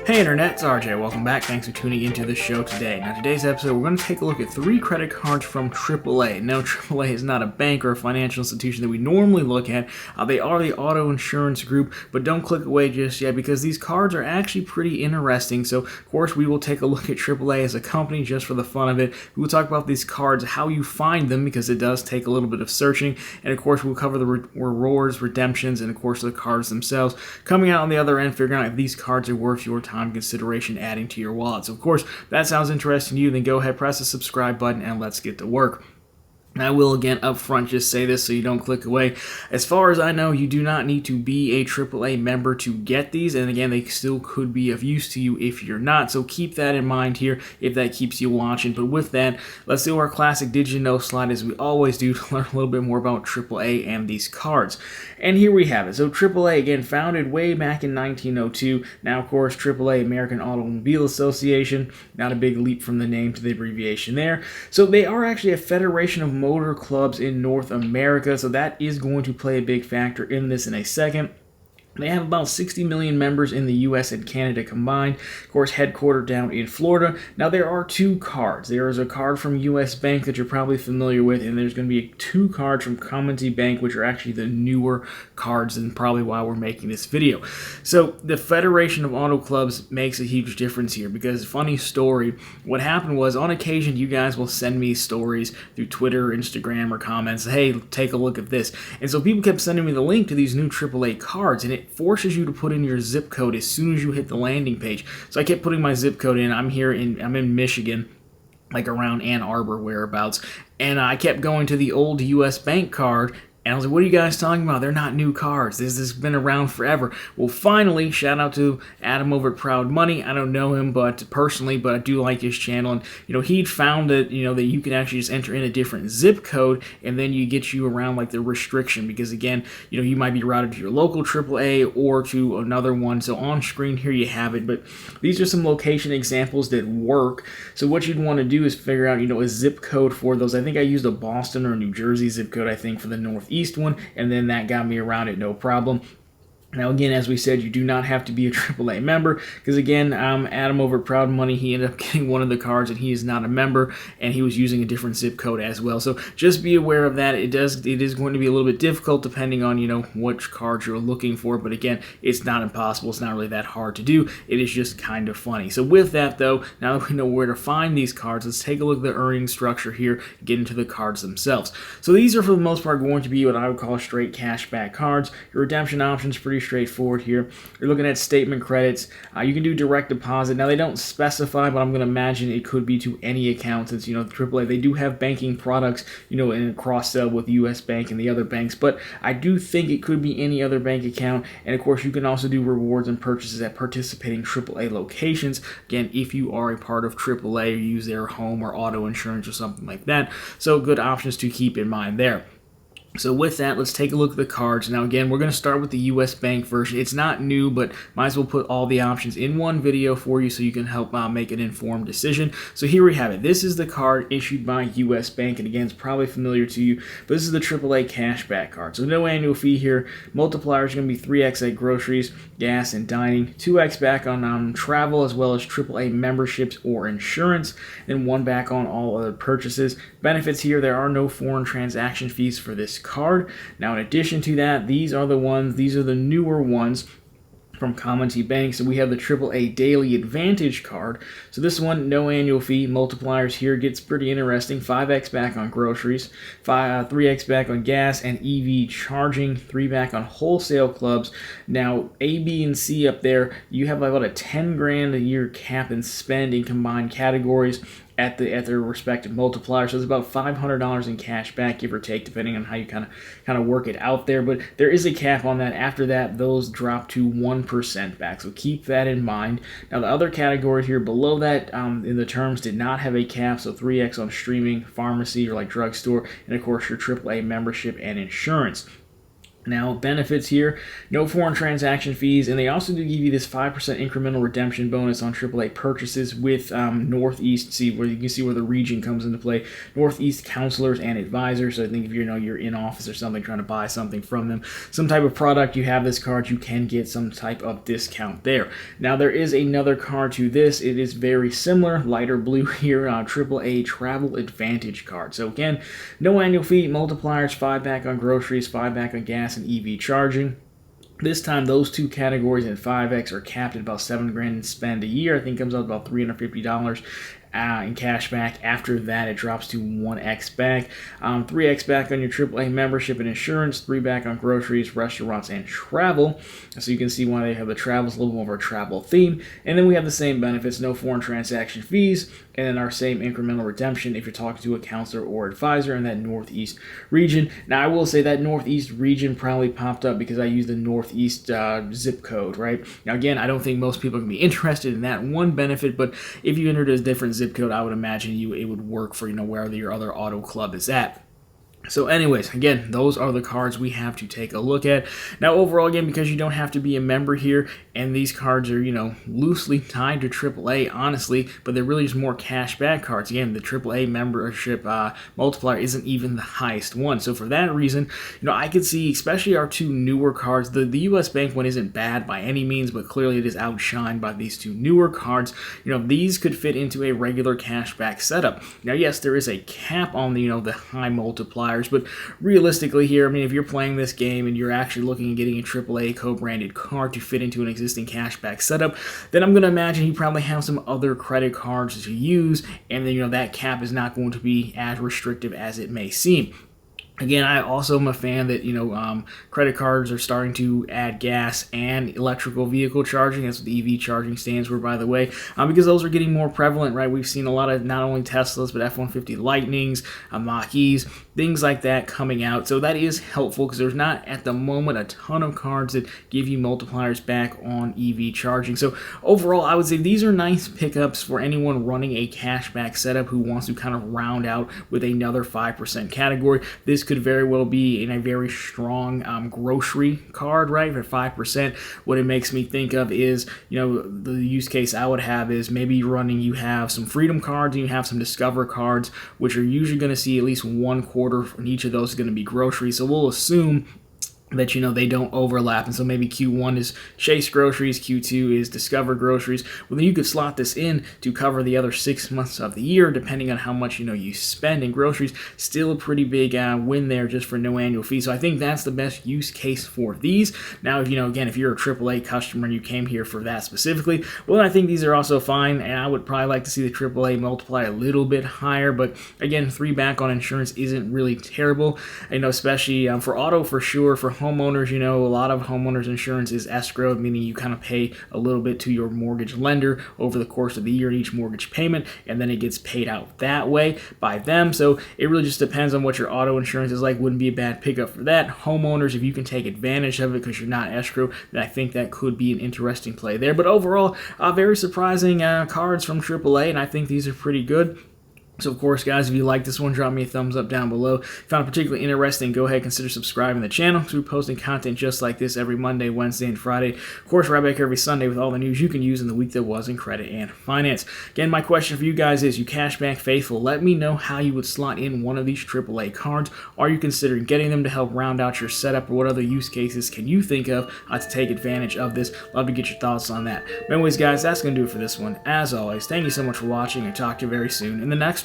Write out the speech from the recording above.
Hey Internet, it's RJ. Welcome back. Thanks for tuning into the show today. Now, today's episode, we're going to take a look at 3 credit cards from AAA. Now, AAA is not a bank or a financial institution that we normally look at. They are the auto insurance group, but don't click away just yet because these cards are actually pretty interesting. So, of course, we will take a look at AAA as a company just for the fun of it. We will talk about these cards, how you find them, because it does take a little bit of searching. And, of course, we'll cover the rewards, redemptions, and, of course, the cards themselves. Coming out on the other end, figuring out if these cards are worth your time, consideration, adding to your wallet. So, of course, if that sounds interesting to you, then go ahead, press the subscribe button, and let's get to work. I will again up front just say this so you don't click away. As far as I know, you do not need to be a AAA member to get these, and again, they still could be of use to you if you're not, so keep that in mind here if that keeps you watching. But with that, let's do our classic Did You Know slide as we always do to learn a little bit more about AAA and these cards. And here we have it. So AAA, again, founded way back in 1902. Now, of course, AAA, American Automobile Association. Not a big leap from the name to the abbreviation there. So they are actually a federation of motor clubs in North America, so that is going to play a big factor in this in a second. They have about 60 million members in the US and Canada combined, of course headquartered down in Florida. Now there are 2 cards. There is a card from US Bank that you're probably familiar with, and there's going to be 2 cards from Commonwealth Bank, which are actually the newer cards and probably why we're making this video. So the Federation of Auto Clubs makes a huge difference here because, funny story, what happened was on occasion you guys will send me stories through Twitter, Instagram, or comments, hey, take a look at this. And so people kept sending me the link to these new AAA cards, and it forces you to put in your zip code as soon as you hit the landing page. So I kept putting my zip code in. I'm in Michigan, like around Ann Arbor whereabouts, and I kept going to the old US Bank card. And I was like, what are you guys talking about? They're not new cards. This has been around forever. Well, finally, shout out to Adam over at Proud Money. I don't know him personally, but I do like his channel. And, he'd found that, that you can actually just enter in a different zip code, and then you get you around, like, the restriction. Because, again, you might be routed to your local AAA or to another one. So on screen here you have it. But these are some location examples that work. So what you'd want to do is figure out, a zip code for those. I think I used a Boston or New Jersey zip code, I think, for the Northeast one, and then that got me around it no problem. Now, again, as we said, you do not have to be a AAA member because, again, Adam over at Proud Money, he ended up getting one of the cards and he is not a member, and he was using a different zip code as well. So just be aware of that. It is going to be a little bit difficult depending on, which cards you're looking for. But, again, it's not impossible. It's not really that hard to do. It is just kind of funny. So with that, though, now that we know where to find these cards, let's take a look at the earning structure here, get into the cards themselves. So these are, for the most part, going to be what I would call straight cashback cards. Your redemption options pretty straightforward here. You're looking at statement credits. You can do direct deposit. Now, they don't specify, but I'm going to imagine it could be to any account since, AAA, they do have banking products, in cross-sell with US Bank and the other banks, but I do think it could be any other bank account. And, of course, you can also do rewards and purchases at participating AAA locations. Again, if you are a part of AAA or use their home or auto insurance or something like that. So good options to keep in mind there. So with that, let's take a look at the cards. Now, again, we're going to start with the US Bank version. It's not new, but might as well put all the options in one video for you so you can help make an informed decision. So here we have it. This is the card issued by US Bank, and again, it's probably familiar to you, but this is the AAA cashback card. So no annual fee here. Multiplier is going to be 3x at groceries, gas, and dining, 2x back on travel, as well as AAA memberships or insurance, and 1 back on all other purchases. Benefits here, there are no foreign transaction fees for this card. Now, in addition to that, these are the newer ones from Commonwealth Bank. So we have the AAA Daily Advantage card. So this one, no annual fee. Multipliers here gets pretty interesting. 5x back on groceries, 3x back on gas and EV charging, 3 back on wholesale clubs. Now, A, B, and C up there, you have about a 10 grand a year cap and spend in combined categories at their respective multipliers. So it's about $500 in cash back, give or take, depending on how you kind of work it out there. But there is a cap on that. After that, those drop to 1% back. So keep that in mind. Now, the other categories here below that in the terms did not have a cap. So 3x on streaming, pharmacy, or like drugstore, and of course your AAA membership and insurance. Now, benefits here, no foreign transaction fees, and they also do give you this 5% incremental redemption bonus on AAA purchases with Northeast. See where you can see where the region comes into play. Northeast counselors and advisors. So I think if you're in office or something trying to buy something from them, some type of product, you have this card, you can get some type of discount there. Now there is another card to this. It is very similar, lighter blue here, AAA Travel Advantage card. So again, no annual fee, multipliers, 5 back on groceries, 5 back on gas and EV charging. This time, those two categories in 5X are capped at about $7,000 in spend a year. I think it comes out about $350 in cash back. After that, it drops to 1x back, 3x back on your AAA membership and insurance, 3 back on groceries, restaurants, and travel. So you can see why they have the travels, a little more of a travel theme. And then we have the same benefits, no foreign transaction fees, and then our same incremental redemption if you're talking to a counselor or advisor in that Northeast region. Now, I will say that Northeast region probably popped up because I used the Northeast zip code, right? Now, again, I don't think most people can be interested in that one benefit, but if you entered a different zip code, I would imagine it would work for, wherever your other auto club is at. So anyways, again, those are the cards we have to take a look at. Now, overall, again, because you don't have to be a member here, and these cards are, loosely tied to AAA, honestly, but they're really just more cash back cards. Again, the AAA membership multiplier isn't even the highest one. So for that reason, I could see, especially our two newer cards, the U.S. Bank one isn't bad by any means, but clearly it is outshined by these two newer cards. These could fit into a regular cash back setup. Now, yes, there is a cap on the high multiplier, but realistically here, if you're playing this game and you're actually looking at getting a AAA co-branded card to fit into an existing cashback setup, then I'm going to imagine you probably have some other credit cards to use, and then that cap is not going to be as restrictive as it may seem. Again, I also am a fan that, credit cards are starting to add gas and electrical vehicle charging. That's what the EV charging stands for, by the way, because those are getting more prevalent, right? We've seen a lot of not only Teslas, but F-150 Lightnings, Mach-E's, things like that coming out. So that is helpful because there's not, at the moment, a ton of cards that give you multipliers back on EV charging. So overall, I would say these are nice pickups for anyone running a cashback setup who wants to kind of round out with another 5% category. This could very well be in a very strong grocery card, right? For 5%, what it makes me think of is, the use case I would have is maybe you have some Freedom cards and you have some Discover cards, which are usually going to see at least 1/4 from each of those is going to be groceries. So we'll assume that they don't overlap, and so maybe Q1 is Chase groceries, Q2 is Discover groceries. Well, then you could slot this in to cover the other 6 months of the year, depending on how much you spend in groceries. Still a pretty big win there just for no annual fee. So I think that's the best use case for these. Now, again, if you're a AAA customer and you came here for that specifically, well, I think these are also fine, and I would probably like to see the AAA multiply a little bit higher. But again, 3 back on insurance isn't really terrible. Especially for auto for sure. For homeowners, a lot of homeowners insurance is escrowed, meaning you kind of pay a little bit to your mortgage lender over the course of the year in each mortgage payment, and then it gets paid out that way by them. So it really just depends on what your auto insurance is like. Wouldn't be a bad pickup for that. Homeowners, if you can take advantage of it because you're not escrow, then I think that could be an interesting play there. But overall, very surprising cards from AAA, and I think these are pretty good. So, of course, guys, if you like this one, drop me a thumbs up down below. If you found it particularly interesting, go ahead and consider subscribing to the channel because we're posting content just like this every Monday, Wednesday, and Friday. Of course, right back every Sunday with all the news you can use in the week that was in credit and finance. Again, my question for you guys is, you cashback faithful, let me know how you would slot in one of these AAA cards. Are you considering getting them to help round out your setup, or what other use cases can you think of to take advantage of this? Love to get your thoughts on that. But anyways, guys, that's going to do it for this one. As always, thank you so much for watching, and talk to you very soon in the next one.